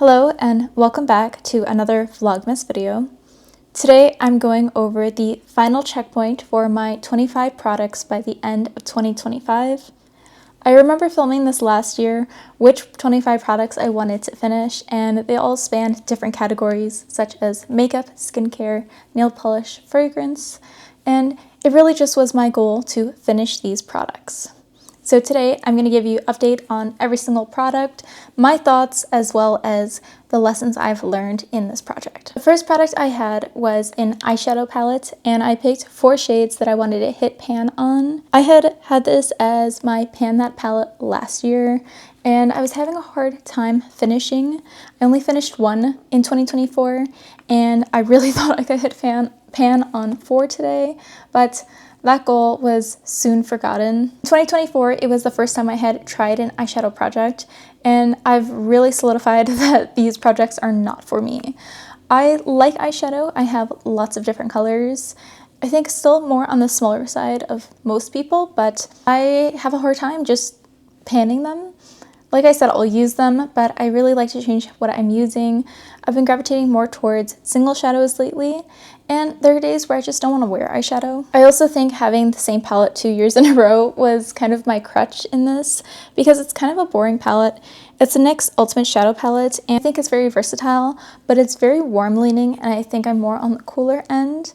Hello and welcome back to another Vlogmas video. Today I'm going over the final checkpoint for my 25 products by the end of 2025. I remember filming this last year, which 25 products I wanted to finish, and they all spanned different categories such as makeup, skincare, nail polish, fragrance, and it really just was my goal to finish these products. So today I'm going to give you an update on every single product, my thoughts, as well as the lessons I've learned in this project. The first product I had was an eyeshadow palette, and I picked 4 shades that I wanted to hit pan on. I had this as my pan that palette last year, and I was having a hard time finishing. I only finished one in 2024, and I really thought I could hit pan on 4 today, but that goal was soon forgotten. In 2024, it was the first time I had tried an eyeshadow project, and I've really solidified that these projects are not for me. I like eyeshadow. I have lots of different colors. I think still more on the smaller side of most people, but I have a hard time just panning them. Like I said, I'll use them, but I really like to change what I'm using. I've been gravitating more towards single shadows lately, and there are days where I just don't want to wear eyeshadow. I also think having the same palette 2 years in a row was kind of my crutch in this, because it's kind of a boring palette. It's the NYX Ultimate Shadow Palette, and I think it's very versatile, but it's very warm leaning, and I think I'm more on the cooler end.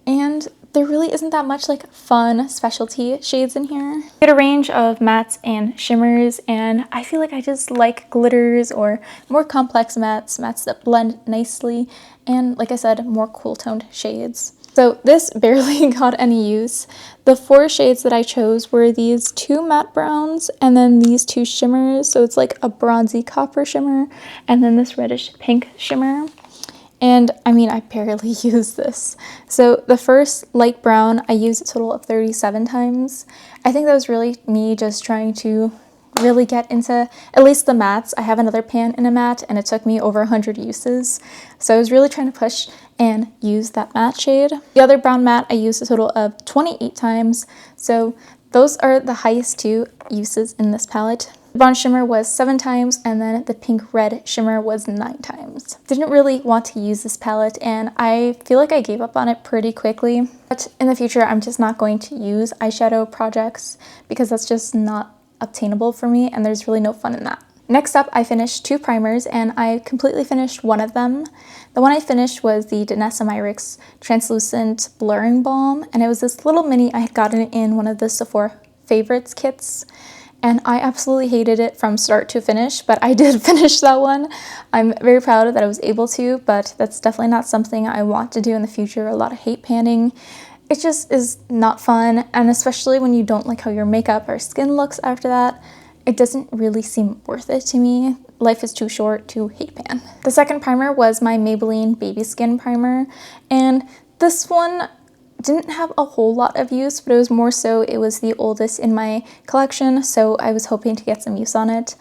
And there really isn't that much like fun specialty shades in here. I get a range of mattes and shimmers, and I feel like I just like glitters or more complex mattes that blend nicely, and like I said, more cool toned shades. So this barely got any use. The 4 shades that I chose were these 2 matte browns and then these 2 shimmers. So it's like a bronzy copper shimmer and then this reddish pink shimmer. And I mean, I barely use this. So the first light brown, I used a total of 37 times. I think that was really me just trying to really get into at least the mattes. I have another pan in a matte, and it took me over 100 uses. So I was really trying to push and use that matte shade. The other brown matte, I used a total of 28 times. So those are the highest 2 uses in this palette. The brown shimmer was 7 times, and then the pink red shimmer was 9 times. Didn't really want to use this palette, and I feel like I gave up on it pretty quickly. But in the future, I'm just not going to use eyeshadow projects because that's just not obtainable for me, and there's really no fun in that. Next up, I finished 2 primers, and I completely finished one of them. The one I finished was the Danessa Myricks Translucent Blurring Balm, and it was this little mini. I had gotten it in one of the Sephora Favorites kits, and I absolutely hated it from start to finish, but I did finish that one. I'm very proud that I was able to, but that's definitely not something I want to do in the future. A lot of hate panning. It just is not fun, and especially when you don't like how your makeup or skin looks after that, it doesn't really seem worth it to me. Life is too short to hate pan. The second primer was my Maybelline Baby Skin Primer, and this one didn't have a whole lot of use, but it was more so it was the oldest in my collection, so I was hoping to get some use on it.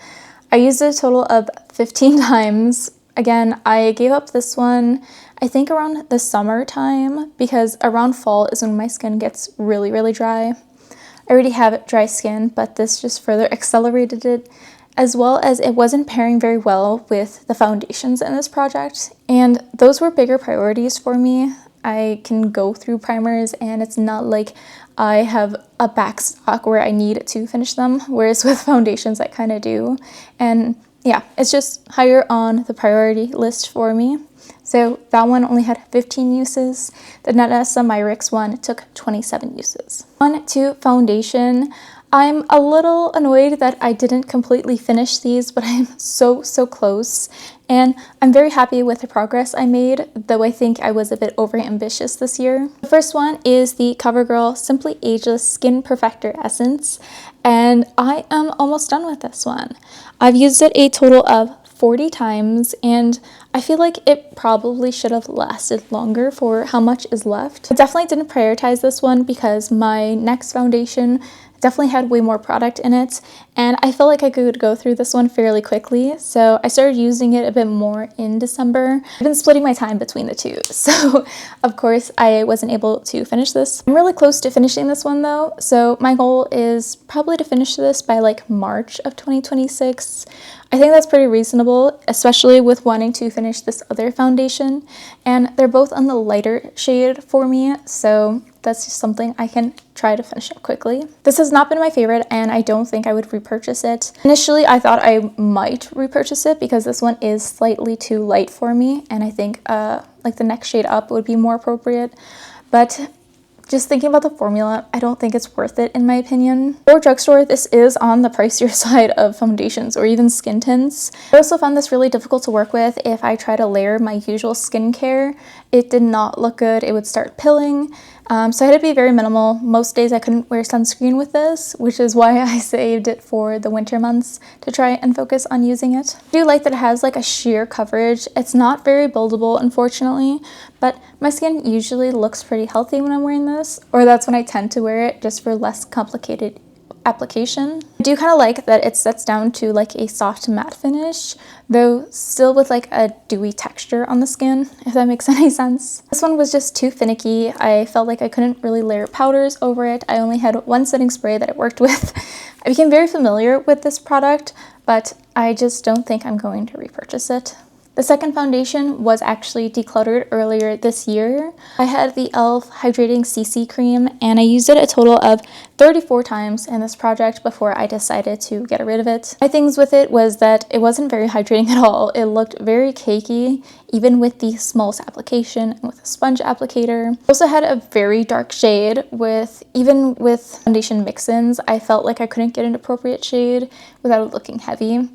I used it a total of 15 times. Again, I gave up this one I think around the summertime, because around fall is when my skin gets really, really dry. I already have dry skin, but this just further accelerated it, as well as it wasn't pairing very well with the foundations in this project, and those were bigger priorities for me. I can go through primers, and it's not like I have a back stock where I need to finish them, whereas with foundations I kind of do. And yeah, it's just higher on the priority list for me. So that one only had 15 uses. The Danessa Myricks one took 27 uses. On to foundation. I'm a little annoyed that I didn't completely finish these, but I'm so close. And I'm very happy with the progress I made, though I think I was a bit overambitious this year. The first one is the CoverGirl Simply Ageless Skin Perfector Essence, and I am almost done with this one. I've used it a total of 40 times, and I feel like it probably should have lasted longer for how much is left. I definitely didn't prioritize this one because my next foundation definitely had way more product in it, and I felt like I could go through this one fairly quickly, so I started using it a bit more in December. I've been splitting my time between the two, so of course I wasn't able to finish this. I'm really close to finishing this one though, so my goal is probably to finish this by like March of 2026. I think that's pretty reasonable, especially with wanting to finish this other foundation, and they're both on the lighter shade for me, so that's just something I can try to finish up quickly. This has not been my favorite, and I don't think I would repurchase it. Initially, I thought I might repurchase it because this one is slightly too light for me, and I think like the next shade up would be more appropriate, but just thinking about the formula, I don't think it's worth it in my opinion. For drugstore, this is on the pricier side of foundations or even skin tints. I also found this really difficult to work with if I try to layer my usual skincare. It did not look good. It would start pilling. So I had to be very minimal. Most days I couldn't wear sunscreen with this, which is why I saved it for the winter months to try and focus on using it. I do like that it has like a sheer coverage. It's not very buildable, unfortunately, but my skin usually looks pretty healthy when I'm wearing this, or that's when I tend to wear it just for less complicated application. I do kind of like that it sets down to like a soft matte finish, though still with like a dewy texture on the skin, if that makes any sense. This one was just too finicky. I felt like I couldn't really layer powders over it. I only had one setting spray that it worked with. I became very familiar with this product, but I just don't think I'm going to repurchase it. The second foundation was actually decluttered earlier this year. I had the e.l.f. Hydrating CC Cream, and I used it a total of 34 times in this project before I decided to get rid of it. My things with it was that it wasn't very hydrating at all. It looked very cakey, even with the smallest application and with a sponge applicator. It also had a very dark shade even with foundation mix-ins. I felt like I couldn't get an appropriate shade without it looking heavy.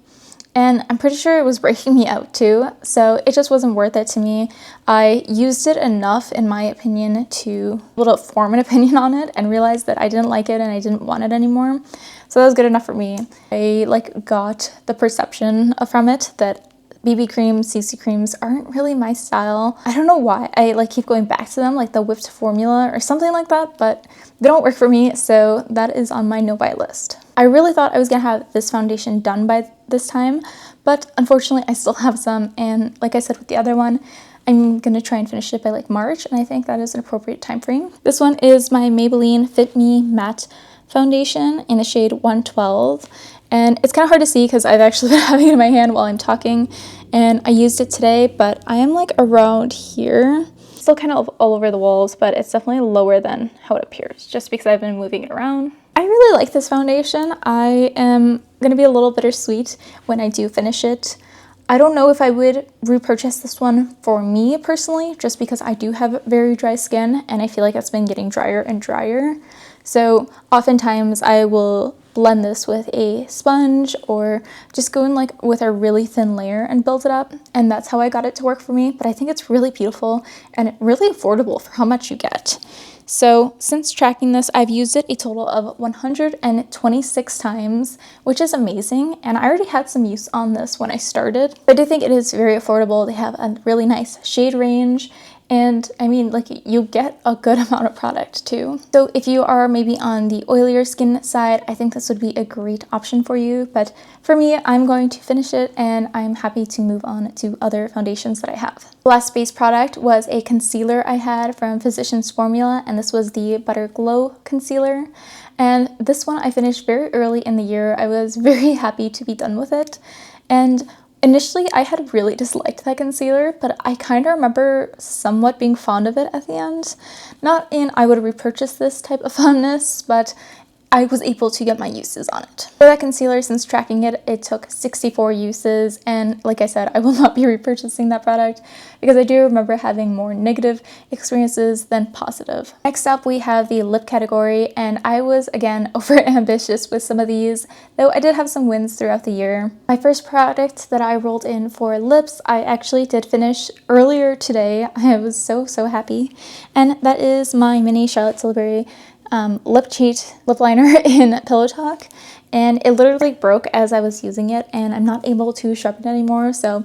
And I'm pretty sure it was breaking me out too, so it just wasn't worth it to me. I used it enough, in my opinion, to be able to form an opinion on it and realize that I didn't like it and I didn't want it anymore. So that was good enough for me. I got the perception from it that BB creams, CC creams aren't really my style. I don't know why. I keep going back to them, like the whipped formula or something like that, but they don't work for me, so that is on my no-buy list. I really thought I was gonna have this foundation done by this time, but unfortunately I still have some, and like I said with the other one, I'm gonna try and finish it by March, and I think that is an appropriate time frame. This one is my Maybelline Fit Me Matte Foundation in the shade 112. And it's kind of hard to see because I've actually been having it in my hand while I'm talking, and I used it today, but I am around here. Still kind of all over the walls, but it's definitely lower than how it appears, just because I've been moving it around. I really like this foundation. I am going to be a little bittersweet when I do finish it. I don't know if I would repurchase this one for me personally, just because I do have very dry skin, and I feel like it's been getting drier and drier. So oftentimes I will blend this with a sponge or just go in with a really thin layer and build it up, and that's how I got it to work for me. But I think it's really beautiful and really affordable for how much you get. So since tracking this, I've used it a total of 126 times, which is amazing, and I already had some use on this when I started. I do think it is very affordable. They have a really nice shade range, and I mean, you get a good amount of product too. So if you are maybe on the oilier skin side, I think this would be a great option for you. But for me, I'm going to finish it, and I'm happy to move on to other foundations that I have. The last base product was a concealer I had from Physicians Formula, and this was the Butter Glow Concealer. And this one I finished very early in the year. I was very happy to be done with it. And initially, I had really disliked that concealer, but I kind of remember somewhat being fond of it at the end. Not in I would repurchase this type of fondness, but I was able to get my uses on it. For that concealer, since tracking it, it took 64 uses, and like I said, I will not be repurchasing that product because I do remember having more negative experiences than positive. Next up, we have the lip category, and I was, again, over ambitious with some of these, though I did have some wins throughout the year. My first product that I rolled in for lips, I actually did finish earlier today. I was so happy, and that is my mini Charlotte Tilbury lip cheat lip liner in Pillow Talk, and it literally broke as I was using it, and I'm not able to sharpen it anymore, so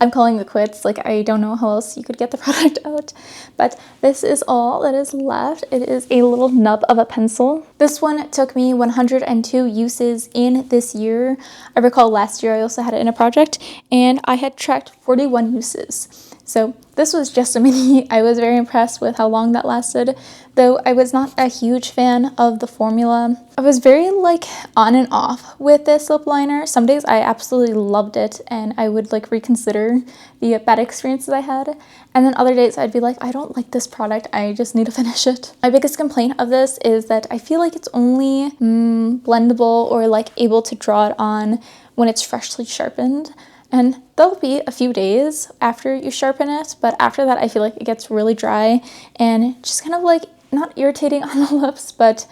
I'm calling it quits. I don't know how else you could get the product out, but this is all that is left. It is a little nub of a pencil. This one took me 102 uses in this year. I recall last year I also had it in a project, and I had tracked 41 uses. So this was just a mini. I was very impressed with how long that lasted, though I was not a huge fan of the formula. I was very like on and off with this lip liner. Some days I absolutely loved it and I would like reconsider the bad experiences I had. And then other days I'd be like, I don't like this product, I just need to finish it. My biggest complaint of this is that I feel like it's only blendable or like able to draw it on when it's freshly sharpened. And there'll be a few days after you sharpen it, but after that I feel like it gets really dry and just kind of like not irritating on the lips, but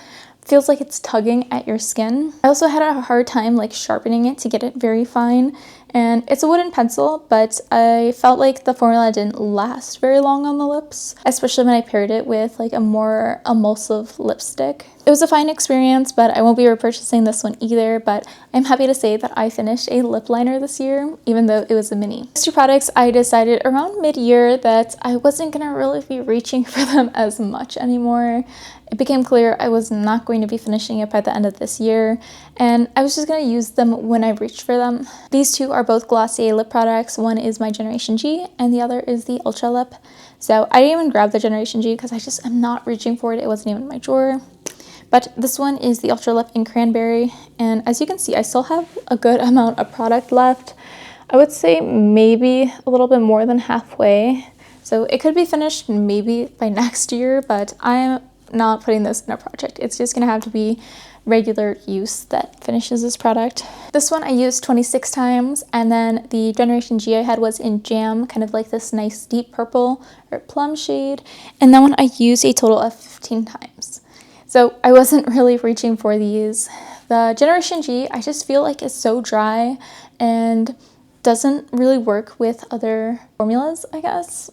feels like it's tugging at your skin. I also had a hard time like sharpening it to get it very fine, and it's a wooden pencil, but I felt like the formula didn't last very long on the lips, especially when I paired it with like a more emulsive lipstick. It was a fine experience, but I won't be repurchasing this one either, but I'm happy to say that I finished a lip liner this year, even though it was a mini. These two products, I decided around mid-year that I wasn't gonna really be reaching for them as much anymore. It became clear I was not going to be finishing it by the end of this year, and I was just going to use them when I reached for them. These two are both Glossier lip products. One is my Generation G, and the other is the Ultra Lip. So I didn't even grab the Generation G because I just am not reaching for it. It wasn't even in my drawer. But this one is the Ultra Lip in Cranberry, and as you can see, I still have a good amount of product left. I would say maybe a little bit more than halfway. So it could be finished maybe by next year, but I'm not putting this in a project. It's just gonna have to be regular use that finishes this product. This one I used 26 times, and then the Generation G I had was in Jam, kind of like this nice deep purple or plum shade, and that one I used a total of 15 times. So I wasn't really reaching for these. The Generation G, I just feel like it's so dry and doesn't really work with other formulas, I guess.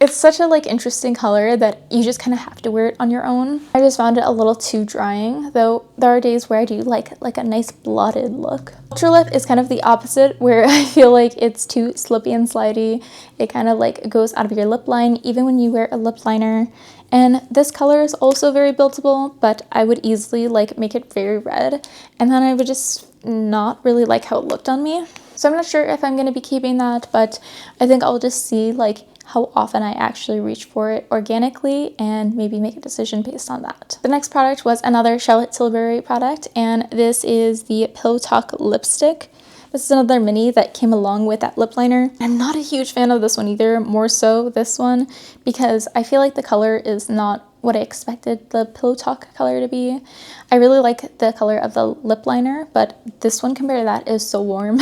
It's such a like interesting color that you just kind of have to wear it on your own. I just found it a little too drying, though there are days where I do like a nice blotted look. Ultra Lip is kind of the opposite, where I feel like it's too slippy and slidey. It kind of like goes out of your lip line even when you wear a lip liner. And this color is also very buildable, but I would easily like make it very red, and then I would just not really like how it looked on me. So I'm not sure if I'm going to be keeping that, but I think I'll just see like how often I actually reach for it organically and maybe make a decision based on that. The next product was another Charlotte Tilbury product, and this is the Pillow Talk lipstick. This is another mini that came along with that lip liner. I'm not a huge fan of this one either, more so this one, because I feel like the color is not what I expected the Pillow Talk color to be. I really like the color of the lip liner, but this one compared to that is so warm.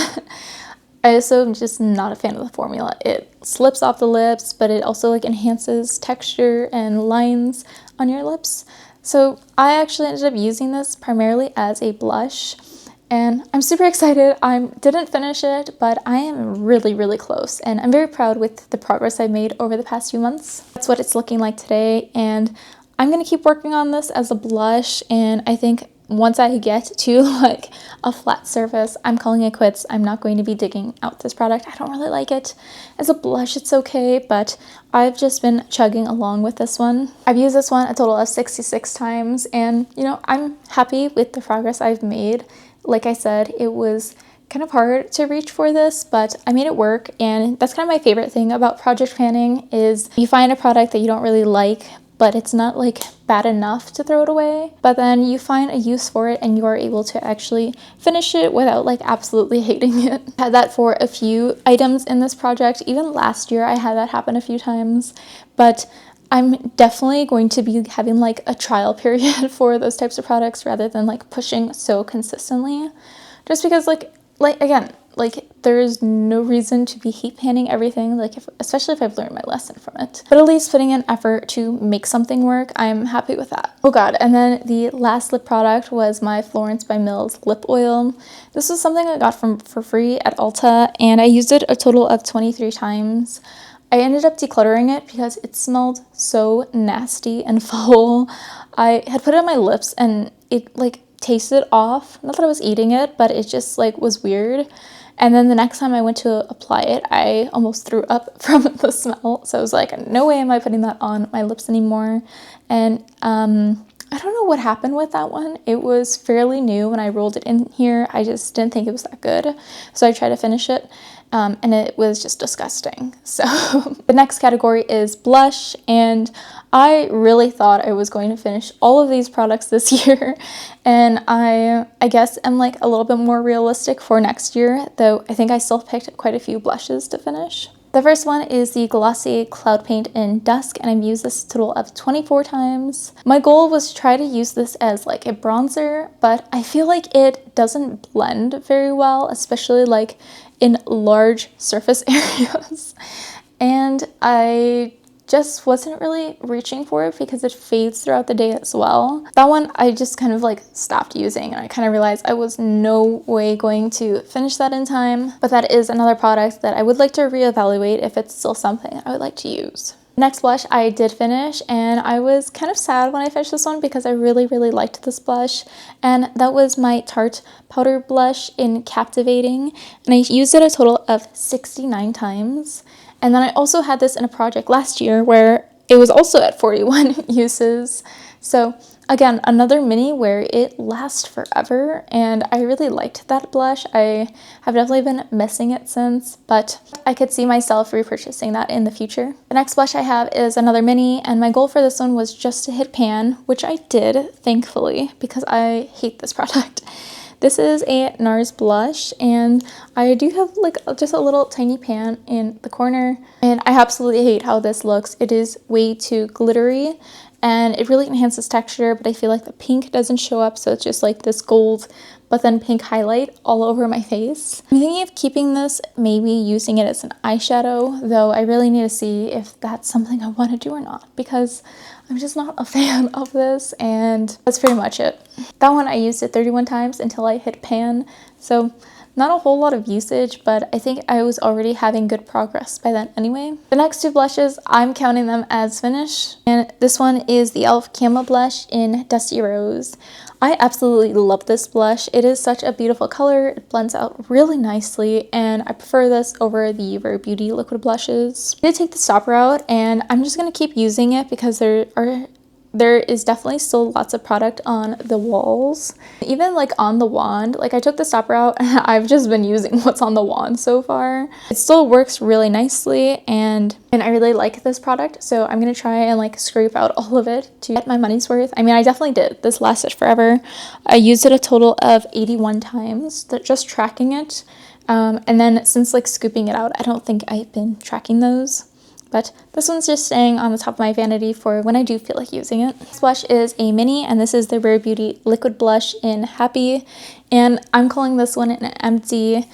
I also am just not a fan of the formula. It slips off the lips, but it also like enhances texture and lines on your lips. So I actually ended up using this primarily as a blush, and I'm super excited. I didn't finish it, but I am really, really close, and I'm very proud with the progress I've made over the past few months. That's what it's looking like today, and I'm gonna keep working on this as a blush, and I think once I get to like a flat surface, I'm calling it quits. I'm not going to be digging out this product. I don't really like it. As a blush, it's okay, but I've just been chugging along with this one. I've used this one a total of 66 times, and you know, I'm happy with the progress I've made. Like I said, it was kind of hard to reach for this, but I made it work, and that's kind of my favorite thing about project planning is you find a product that you don't really like, but it's not like bad enough to throw it away, but then you find a use for it and you are able to actually finish it without like absolutely hating it. I had that for a few items in this project. Even last year I had that happen a few times, but I'm definitely going to be having like a trial period for those types of products rather than like pushing so consistently, just because like again, like there's no reason to be hate panning everything, like especially if I've learned my lesson from it. But at least putting in effort to make something work, I'm happy with that. Oh god, and then the last lip product was my Florence by Mills lip oil. This was something I got for free at Ulta, and I used it a total of 23 times. I ended up decluttering it because it smelled so nasty and full. I had put it on my lips and it like tasted off. Not that I was eating it, but it just like was weird. And then the next time I went to apply it, I almost threw up from the smell. So I was like, no way am I putting that on my lips anymore. And I don't know what happened with that one. It was fairly new when I rolled it in here. I just didn't think it was that good. So I tried to finish it and it was just disgusting. So the next category is blush, and I really thought I was going to finish all of these products this year. And I guess I'm like a little bit more realistic for next year, though I think I still picked quite a few blushes to finish. The first one is the Glossy Cloud Paint in Dusk, and I've used this a total of 24 times. My goal was to try to use this as like a bronzer, but I feel like it doesn't blend very well, especially like in large surface areas. And I just wasn't really reaching for it because it fades throughout the day as well. That one I just kind of like stopped using, and I kind of realized I was no way going to finish that in time. But that is another product that I would like to reevaluate if it's still something I would like to use. Next blush I did finish, and I was kind of sad when I finished this one because I really liked this blush, and that was my Tarte powder blush in Captivating, and I used it a total of 69 times. And then I also had this in a project last year where it was also at 41 uses. So again, another mini where it lasts forever, and I really liked that blush. I have definitely been missing it since, but I could see myself repurchasing that in the future. The next blush I have is another mini, and my goal for this one was just to hit pan, which I did, thankfully, because I hate this product. This is a NARS blush, and I do have like just a little tiny pan in the corner, and I absolutely hate how this looks. It is way too glittery, and it really enhances texture, but I feel like the pink doesn't show up, so it's just like this gold but then pink highlight all over my face. I'm thinking of keeping this, maybe using it as an eyeshadow, though I really need to see if that's something I want to do or not, because I'm just not a fan of this, and that's pretty much it. That one I used it 31 times until I hit pan, so not a whole lot of usage, but I think I was already having good progress by then anyway. The next two blushes, I'm counting them as finished, and this one is the e.l.f. Camo Blush in Dusty Rose. I absolutely love this blush. It is such a beautiful color. It blends out really nicely, and I prefer this over the Rare Beauty liquid blushes. I did take the stopper out, and I'm just going to keep using it because there is definitely still lots of product on the walls. Even like on the wand, like I took the stopper out and I've just been using what's on the wand so far. It still works really nicely, and I really like this product, so I'm gonna try and like scrape out all of it to get my money's worth. I mean, I definitely did. This lasted forever. I used it a total of 81 times, just tracking it. And then since like scooping it out, I don't think I've been tracking those. But this one's just staying on the top of my vanity for when I do feel like using it. This blush is a mini, and this is the Rare Beauty liquid blush in Happy, and I'm calling this one an empty.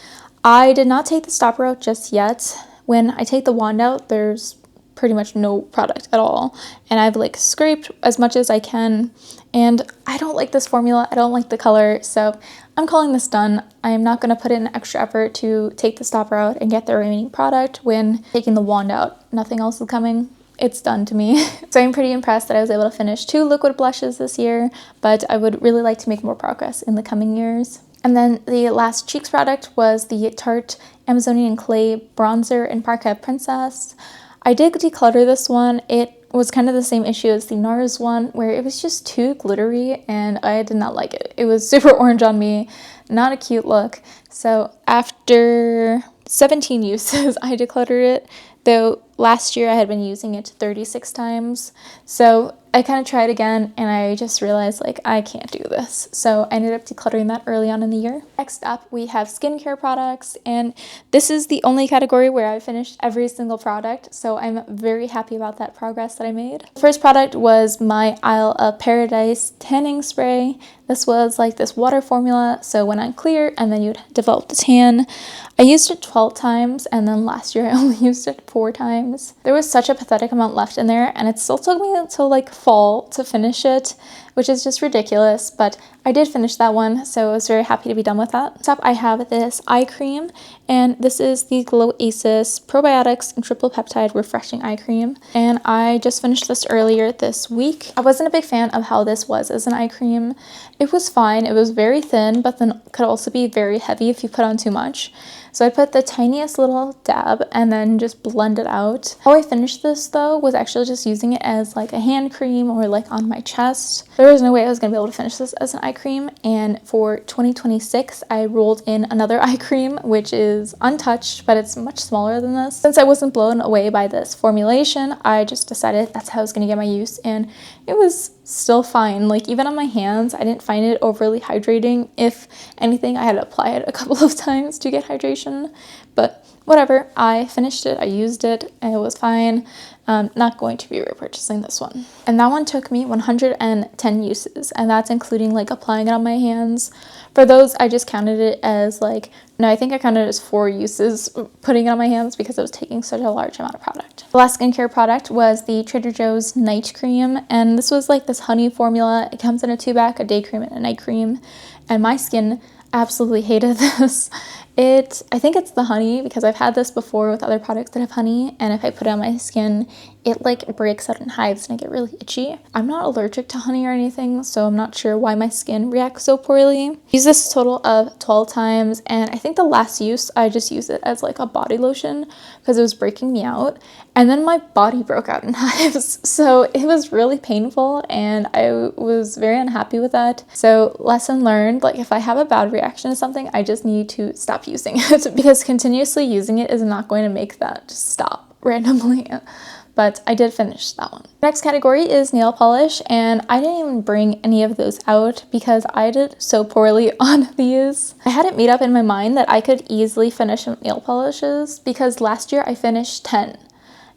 I did not take the stopper out just yet. When I take the wand out, there's pretty much no product at all, and I've like scraped as much as I can, and I don't like this formula. I don't like the color, so I'm calling this done. I am not going to put in extra effort to take the stopper out and get the remaining product when taking the wand out. Nothing else is coming. It's done to me. So I'm pretty impressed that I was able to finish 2 liquid blushes this year, but I would really like to make more progress in the coming years. And then the last cheeks product was the Tarte Amazonian Clay Bronzer in Parquet Princess. I did declutter this one. It was kind of the same issue as the NARS one, where it was just too glittery and I did not like it. It was super orange on me, not a cute look. So after 17 uses, I decluttered it, though last year I had been using it 36 times. So I kind of tried again, and I just realized like I can't do this. So I ended up decluttering that early on in the year. Next up, we have skincare products, and this is the only category where I finished every single product. So I'm very happy about that progress that I made. The first product was my Isle of Paradise tanning spray. This was like this water formula, so went on clear and then you'd develop the tan. I used it 12 times, and then last year I only used it 4 times. There was such a pathetic amount left in there, and it still took me until like fall to finish it, which is just ridiculous, but I did finish that one, so I was very happy to be done with that. Next up, I have this eye cream, and this is the Glow Aces Probiotics and Triple Peptide Refreshing Eye Cream, and I just finished this earlier this week. I wasn't a big fan of how this was as an eye cream. It was fine. It was very thin, but then could also be very heavy if you put on too much. So I put the tiniest little dab and then just blend it out. out. How I finished this though was actually just using it as like a hand cream or like on my chest. There was no way I was gonna be able to finish this as an eye cream, and for 2026 I rolled in another eye cream, which is untouched, but it's much smaller than this. Since I wasn't blown away by this formulation, I just decided that's how I was gonna get my use, and it was still fine. Like, even on my hands, I didn't find it overly hydrating. If anything, I had to apply it a couple of times to get hydration, but whatever. I finished it, I used it, and it was fine. Not going to be repurchasing this one. And that one took me 110 uses, and that's including like applying it on my hands. For those, I just counted it as like, no, I think I counted it as 4 uses putting it on my hands because it was taking such a large amount of product. The last skincare product was the Trader Joe's night cream, and this was like this honey formula. It comes in a 2-pack, a day cream and a night cream, and my skin absolutely hated this. I think it's the honey, because I've had this before with other products that have honey, and if I put it on my skin, it like breaks out in hives and I get really itchy. I'm not allergic to honey or anything, so I'm not sure why my skin reacts so poorly. I used this a total of 12 times, and I think the last use I just used it as like a body lotion because it was breaking me out, and then my body broke out in hives, so it was really painful and I was very unhappy with that. So lesson learned, like if I have a bad reaction to something, I just need to stop using it because continuously using it is not going to make that just stop randomly. But I did finish that one. Next category is nail polish, and I didn't even bring any of those out because I did so poorly on these. I had it made up in my mind that I could easily finish nail polishes because last year I finished 10.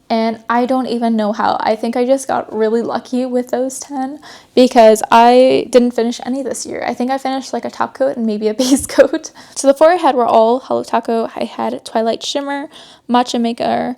And I don't even know how. I think I just got really lucky with those 10 because I didn't finish any this year. I think I finished like a top coat and maybe a base coat. So the 4 I had were all Hello Taco. I had Twilight Shimmer, Matcha Maker,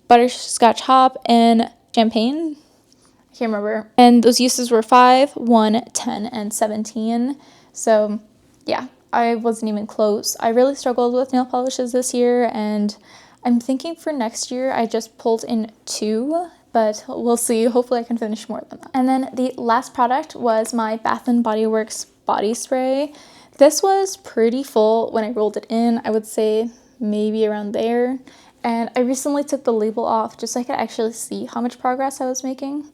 Butterscotch Hop, and Champagne. I can't remember. And those uses were 5, 1, 10, and 17. So yeah, I wasn't even close. I really struggled with nail polishes this year, and I'm thinking for next year I just pulled in 2, but we'll see. Hopefully I can finish more than that. And then the last product was my Bath & Body Works body spray. This was pretty full when I rolled it in. I would say maybe around there. And I recently took the label off just so I could actually see how much progress I was making.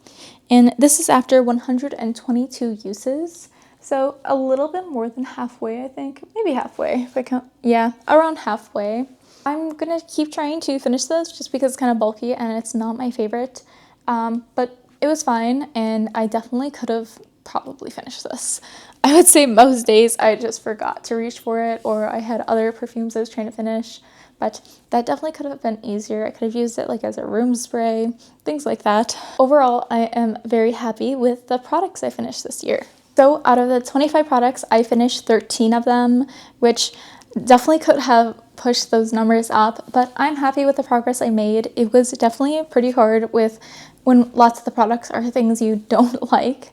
And this is after 122 uses. So a little bit more than halfway, I think. Maybe halfway if I count. Yeah, around halfway. I'm gonna keep trying to finish this just because it's kind of bulky and it's not my favorite. But it was fine, and I definitely could have probably finished this. I would say most days I just forgot to reach for it, or I had other perfumes I was trying to finish. But that definitely could have been easier. I could have used it like as a room spray, things like that. Overall, I am very happy with the products I finished this year. So out of the 25 products, I finished 13 of them, which definitely could have pushed those numbers up, but I'm happy with the progress I made. It was definitely pretty hard with when lots of the products are things you don't like.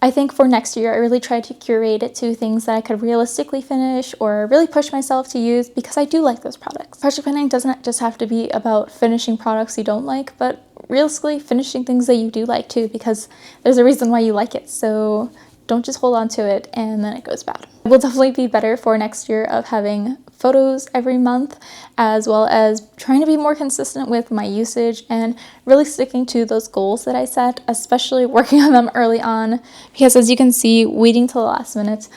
I think for next year, I really tried to curate it to things that I could realistically finish or really push myself to use because I do like those products. Project planning doesn't just have to be about finishing products you don't like, but realistically finishing things that you do like too, because there's a reason why you like it. So don't just hold on to it and then it goes bad. It will definitely be better for next year of having photos every month, as well as trying to be more consistent with my usage and really sticking to those goals that I set, especially working on them early on, because as you can see, waiting till the last minute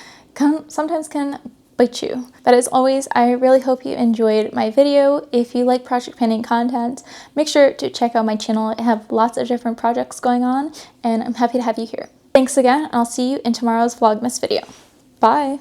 sometimes can bite you. But as always, I really hope you enjoyed my video. If you like project planning content, make sure to check out my channel. I have lots of different projects going on, and I'm happy to have you here. Thanks again, and I'll see you in tomorrow's Vlogmas video. Bye!